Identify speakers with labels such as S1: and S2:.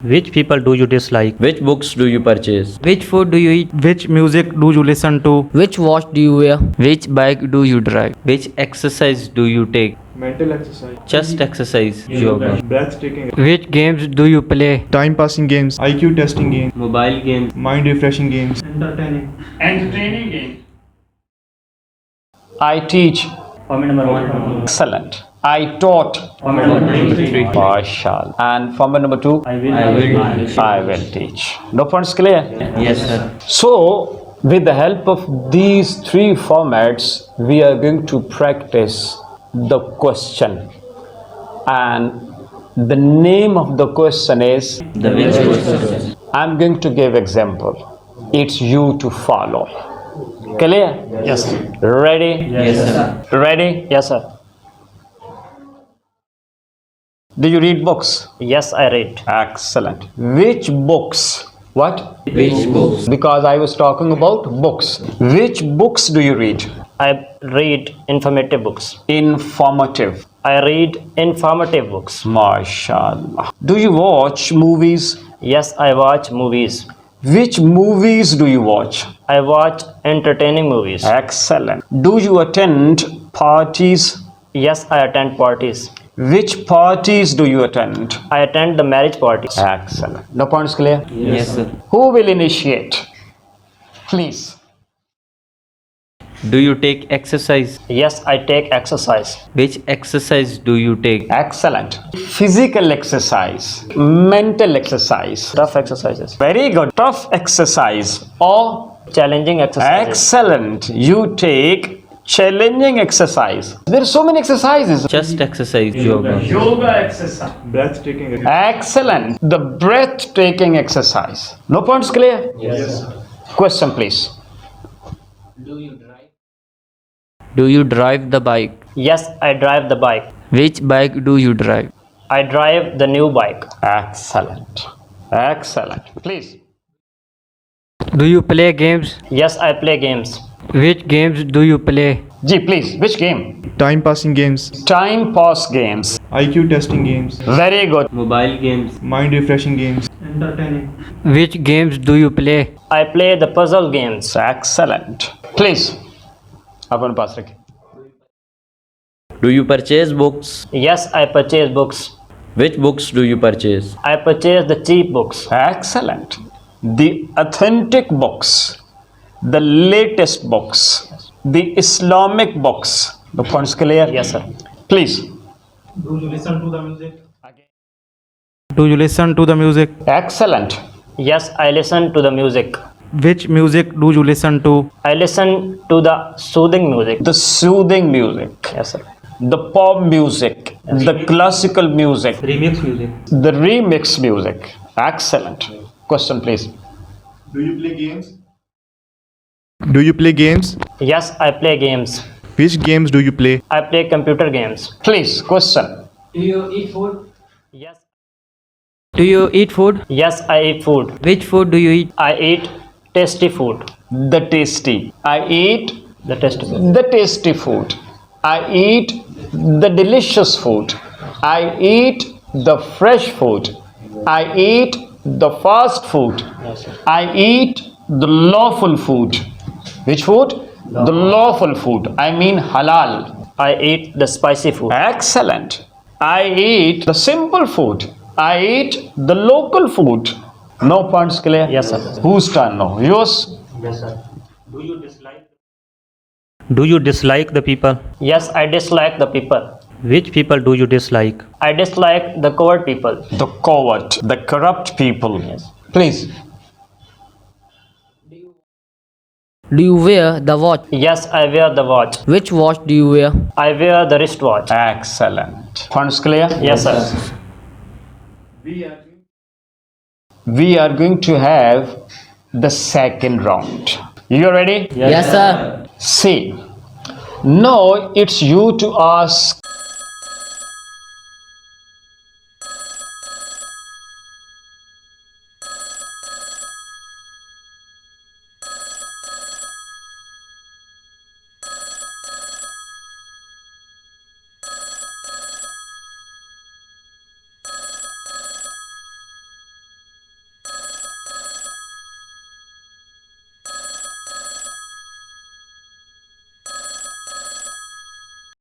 S1: Which people do you dislike?
S2: Which books do you purchase?
S3: Which food do you eat?
S4: Which music do you listen to?
S3: Which watch do you wear?
S5: Which bike do you drive?
S1: Which exercise do you take?
S6: Mental exercise,
S1: Chest exercise, yoga.
S6: breathtaking,
S4: Which games do you play?
S6: time passing games, IQ testing games,
S1: Mobile games.
S6: mind refreshing games,
S7: Entertaining game.
S8: I teach.
S7: Format number 1.
S8: Excellent. I taught.
S7: Format number 3.
S8: Partial. And format number 2.
S7: I will.
S8: I will teach. No points clear?
S1: Yes, sir.
S8: So, with the help of these three formats, we are going to practice the question. And the name of the question is,
S1: The which question?
S8: I'm going to give example. It's you to follow. Clear?
S7: Yes.
S8: Ready?
S1: Yes, sir.
S8: Ready?
S7: Yes, sir.
S8: Do you read books?
S7: Yes, I read.
S8: Excellent. Which books? What?
S1: Which books?
S8: Because I was talking about books. Which books do you read?
S7: I read informative books.
S8: Informative.
S7: I read informative books.
S8: MashaAllah. Do you watch movies?
S7: Yes, I watch movies.
S8: Which movies do you watch?
S7: I watch entertaining movies.
S8: Excellent. Do you attend parties?
S7: Yes, I attend parties.
S8: Which parties do you attend?
S7: I attend the marriage parties.
S8: Excellent. No points clear?
S1: Yes, sir.
S8: Who will initiate? Please.
S1: Do you take exercise?
S7: Yes, I take exercise.
S1: Which exercise do you take?
S8: Excellent. Physical exercise, mental exercise.
S7: Tough exercises.
S8: Very good. Tough exercise or
S7: Challenging exercises.
S8: excellent. You take challenging exercise. There are so many exercises.
S1: Chest exercise, yoga.
S7: Yoga exercise.
S6: breathtaking,
S8: Excellent. The breathtaking exercise. No points clear?
S7: Yes.
S8: Question please.
S5: Do you drive the bike?
S7: Yes, I drive the bike.
S5: Which bike do you drive?
S7: I drive the new bike.
S8: Excellent. Excellent. Please.
S4: Do you play games?
S7: Yes, I play games.
S4: Which games do you play?
S8: Ji, please. Which game?
S6: time passing games,
S8: Time pass games.
S6: IQ testing games,
S8: Very good.
S1: Mobile games.
S6: mind refreshing games,
S4: Which games do you play?
S7: I play the puzzle games.
S8: Excellent. Please. Apan pass rakhe.
S2: Do you purchase books?
S7: Yes, I purchase books.
S2: Which books do you purchase?
S7: I purchase the cheap books.
S8: Excellent. The authentic books, the latest books, the Islamic books. The points clear?
S7: Yes, sir.
S8: Please.
S4: Do you listen to the music?
S8: Excellent.
S7: Yes, I listen to the music.
S4: Which music do you listen to?
S7: I listen to the soothing music.
S8: The soothing music,
S7: Yes, sir.
S8: the pop music, the classical music,
S1: Remix music.
S8: the remix music. Excellent. Question please.
S6: do you play games? Do you play games?
S7: Yes, I play games.
S6: Which games do you play?
S7: I play computer games.
S8: Please, question.
S7: Yes.
S3: Do you eat food?
S7: Yes, I eat food.
S3: Which food do you eat?
S7: I eat tasty food.
S8: The tasty. I eat
S7: The tasty food.
S8: the tasty food. I eat the delicious food. I eat the fresh food. I eat the fast food. I eat the lawful food. Which food? The lawful food. I mean halal.
S7: I eat the spicy food.
S8: Excellent. I eat the simple food. I eat the local food. No points clear?
S7: Yes, sir.
S8: Whose turn now? Yours?
S7: Yes, sir.
S1: Do you dislike the people?
S7: Yes, I dislike the people.
S1: Which people do you dislike?
S7: I dislike the coward people.
S8: The coward, the corrupt people. Please.
S3: Do you wear the watch?
S7: Yes, I wear the watch.
S3: Which watch do you wear?
S7: I wear the wristwatch.
S8: Excellent. Points clear?
S7: Yes, sir.
S8: We are going to have the second round. You ready?
S3: Yes, sir.
S8: See. Now it's you to ask